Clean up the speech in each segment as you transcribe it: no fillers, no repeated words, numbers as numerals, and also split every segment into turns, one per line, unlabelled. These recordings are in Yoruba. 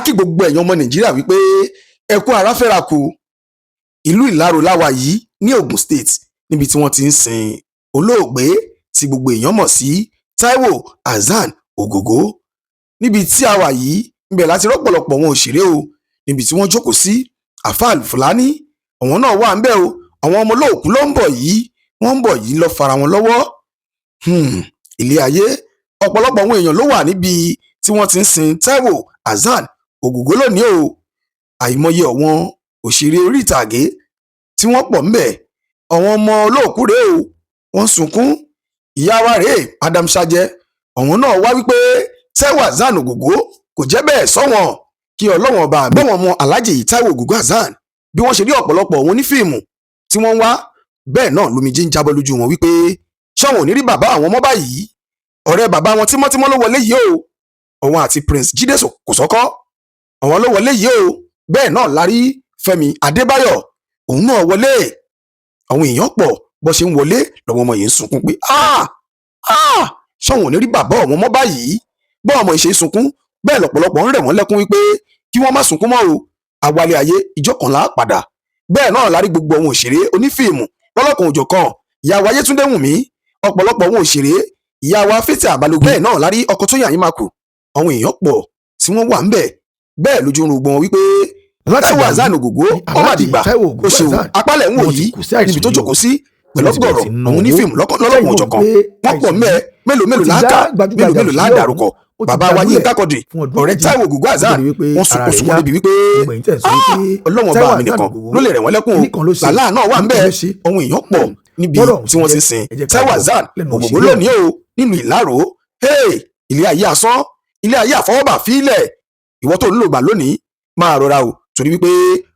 kí gbogbo ẹ̀yàn ọmọ Nàìjíríà wípé ẹkún ara fẹ́ra kù. Ìlú Ìlaro láwa yìí ní Ogun State níbi tí wọ́n ti ń sin olóògbé tí gbogbo èèyàn mọ̀ sí Taiwo Hassan Ogogo. Níbi tí a wà yìí ńbẹ̀ láti rọ́pọ̀lọpọ̀ wọn òṣèré o níbi tí wọ́n jókòó sí. Alfa Fulani àwọn náà wà ńbẹ̀ o. Àwọn ọmọ olóòkú ló ń bọ̀ yìí, wọ́n ń bọ̀ yìí lọ fara wọn lọ́wọ́. Ilé ayé ọ̀pọ̀lọpọ̀ àwọn èèyàn ló wà níbi tí wọ́n ti ń sin Taiwo Hassan Ogogo lónìí o. Àìmọye àwọn òṣèré orí ìtàgé tí wọ́n pọ̀ ńbẹ̀. Àwọn ọmọ olóòkú rèé o, wọ́n sunkún. Ìyá wa rèé Madam Sajẹ, àwọn náà wá wípé Taiwo Hassan Ogogo kò jẹ́ bẹ́ẹ̀ sọ́wọ́n kí Ọlọ́run ọba àbẹ̀wọ̀n ọmọ Alhaji Taiwo Ogogo Hassan bí wọ́n ṣe rí ọ̀pọ̀lọpọ̀ àwọn onífíìmù tí wọ́n wá bẹ́ẹ̀ náà lomijé ń jábọ́ lójú wọn wípé ṣọ́wọ́n ò ní rí bàbá àwọn ọmọ báyìí. Ọ̀rẹ́ bàbá wọn tímọ́tímọ́ ló wọlé yìí o, àwọn àti Prince Jídé Kòsọ́kọ́ àwọn ló wọlé yìí o. Bẹ́ẹ̀ náà la rí Fẹ́mi Adébáyọ̀, òun náà wọlé. Àwọn èèyàn pọ̀ bó ṣe ń wọlé lọ́wọ́ ọmọ yìí ń sunkún pé ṣọ́wọ́n ò ní rí bàbá ọmọ mọ́ báyìí. Bọ́ ọmọ ìṣe sunkún bẹ́ẹ̀ lọ́pọ̀lọpọ̀ ń rẹ̀ wọ́n lẹ́kún wípé kí wọ́n má sunkún mọ́ o, àwálé ayé ìjọ kan là á padà. Bẹ́ẹ̀ náà la rí gbogbo àwọn òṣèré onífíìmù lọ́lọ́kan òjọ̀kan. Ìyá wa Yétúndé Wùnmí, ọ̀pọ̀lọpọ̀ àwọn òṣèré, ìyá wa Fathia Balogun, bẹ́ẹ̀ náà la rí ọkọ Tóyìn Àyìnmákù. Àwọn èèyàn pọ̀ tí wọ́n wà ńbẹ̀. Bẹ́ẹ̀ lójú ń rògbòn wípé Taiwo Hassan Ogogo ọmọ àdìgbà ó ṣe apálẹ̀ ń wò yìí níbi tó jókòó sí pẹ̀lú ọgbọ̀rọ̀ àwọn onífíìmù lọ́lọ́kan òjọ̀kan. Wọ́n pọ̀ ńbẹ̀ mélòó láàkà mélòó láàdàrúkọ. Bàbá wa Yínká Quadri, ọ̀rẹ́ Taiwo Ogogo Hassan, wọ́n sunkún níbi wípé Ọlọ́run ọba mi nìkan ló lè rẹ̀ wọ́n lẹ́kún o. Làlá náà wà ńbẹ̀. Àwọn èèyàn pọ̀ níbi tí wọ́n ti sin Taiwo Hassan Ogogo lónìí o nínú Ìláró. Ilé ayé asán, ilé ayé àfọwọ́bà fílẹ̀. Ìwọ tó ń lò gbà lónìí máa rọra o, torí wípé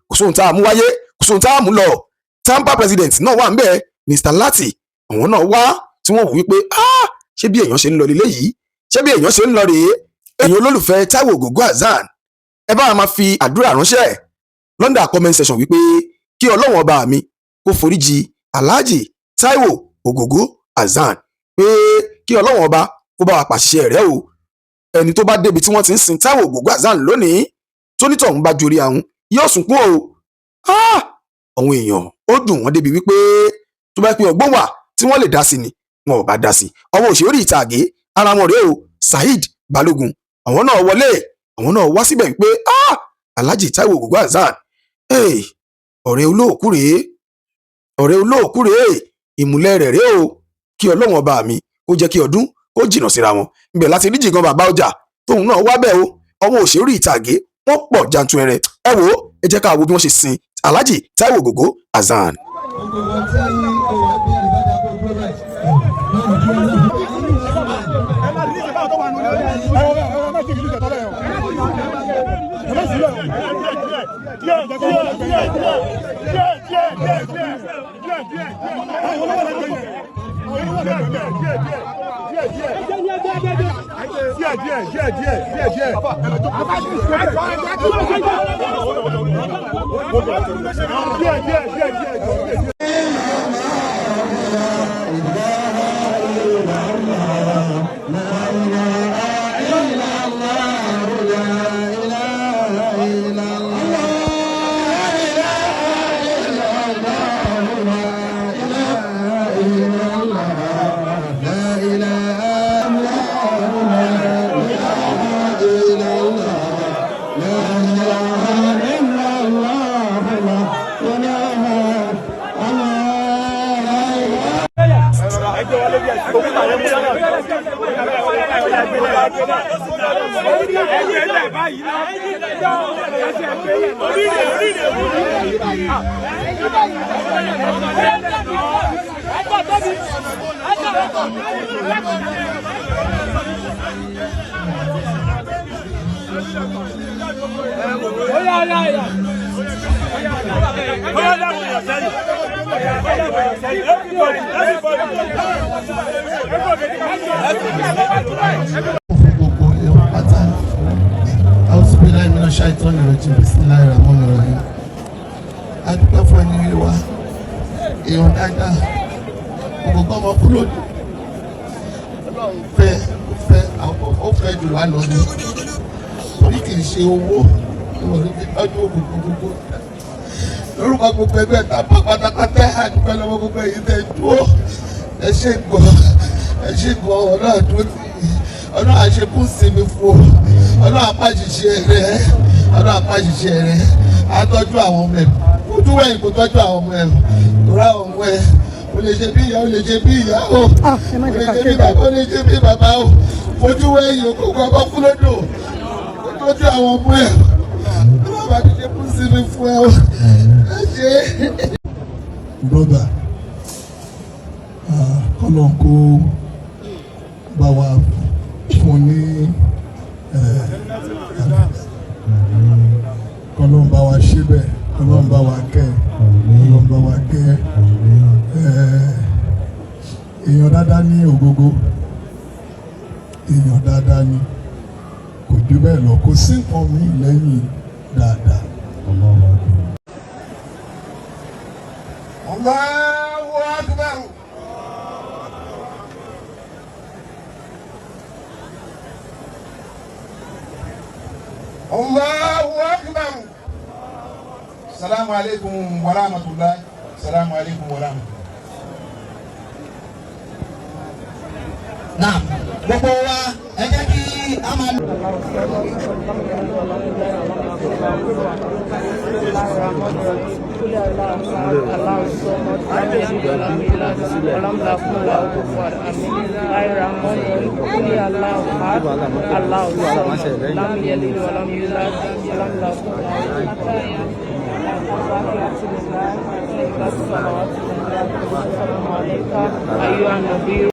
kò sóhun tá a mú wáyé, kò sóhun tá a mú lọ. Tampa president náà wà ńbẹ̀, Mr. Lati, àwọn náà wá tí wọ́n wò wípé ṣé bí èèyàn ṣe ń lọ lílé yìí, ṣé bí èèyàn ṣe ń lọ rèé. Ẹ̀yin olólùfẹ́ Taiwo Ogogo Hassan, ẹ bá máa fi àdúrà ránṣẹ́ lọ́ndà comment section wípé kí Ọlọ́run ọba mi kó foríjì Alhaji Taiwo Ogogo Hassan, pé kí Ọlọ́run ọba kó bá wa pàṣẹ rẹ̀ o. Ẹni tó bá débi tí wọ́n ti ń sin Taiwo Ogogo Hassan lónìí tónítọ̀hún bá jorí ahun yóò sunkún o. Àwọn èèyàn ó dùn wọ́n débi wípé tó bá pín ọgbọ́n wà tí wọ́n lè dá sí ni wọn ò bá dá sí. Àwọn òṣèré orí ìtàgé ara wọn rèé o, Saheed Balogun, àwọn náà wọlé, àwọn náà wá síbẹ̀ wípé Alhaji Taiwo Ogogo Hassan, ọ̀rẹ́ olóòkú rèé, ọ̀rẹ́ olóòkú rèé, ìmùlẹ̀ rẹ̀ rèé o. Kí Ọlọ́run ọba mi kó jẹ́ kí ọdún kó jìnnà síra wọn. Ibẹ̀ láti rí Jìgan bàbá ọjà tóun náà wá bẹ́ẹ̀ o. Àwọn òṣèré orí ìtàgé wọ́n pọ̀ janturẹrẹ. Ẹ wò ó, ẹ jẹ́ ká wo bí wọ́n ṣe sin Alhaji Taiwo Ogogo Hassan.
adúpẹ́ fún ẹni wa èèyàn dáadáa gbogbo ọmọ kúrò fẹ́ ó fẹ́ jù wá lọ ní torí kì í ṣe owó ìwọ̀n ní fi tọ́jú òkùnkùn gbogbo lórúkọ gbogbo ẹgbẹ́ tábà pátápátá àdúpẹ́ lọ́wọ́ gbogbo èyí tẹ́ dúró ẹ ṣe gbọ́ ọ̀nà àdúró ọ̀nà àṣekú sinmi fún ọ̀nà àpàṣìṣe rẹ̀ àtọ́jú àwọn ọmọ ẹ̀ ojú wẹ̀yìn kò tọ́jú àwọn ọmọ ẹ̀ tóra àwọn ọmọ ẹ̀ o lè ṣe bí ìyá o lè ṣe bí ìyá o o lè ṣe bí bàbá o lè ṣe bí bàbá o ojú wẹ̀yìn kò gbọ́ ọkọ̀ fúlódò o tọ́jú àwọn ọmọ ẹ̀ bàbá ti ṣe kú sinmi fún ẹ o ẹ ṣe. broda kọ́nà kó bá wa fún ní kọ́nà bá wa ṣe bẹ́ẹ̀ kọ́nà bá wa kẹ́ kọ́nà bá wa kẹ́ èèyàn dáadáa ní Ògógó èèyàn dáadáa ní kò jù bẹ́ẹ̀ lọ kò sí nǹkan mi lẹ́yìn dáadáa. Allahu Akbar. Allahu Akbar. Assalamu alaikum wa rahmatullahi. Assalamu alaikum wa rahmatullahi.
Náà gbogbo wa ẹ jẹ́ kí a máa lò.
Ayuhan Nabi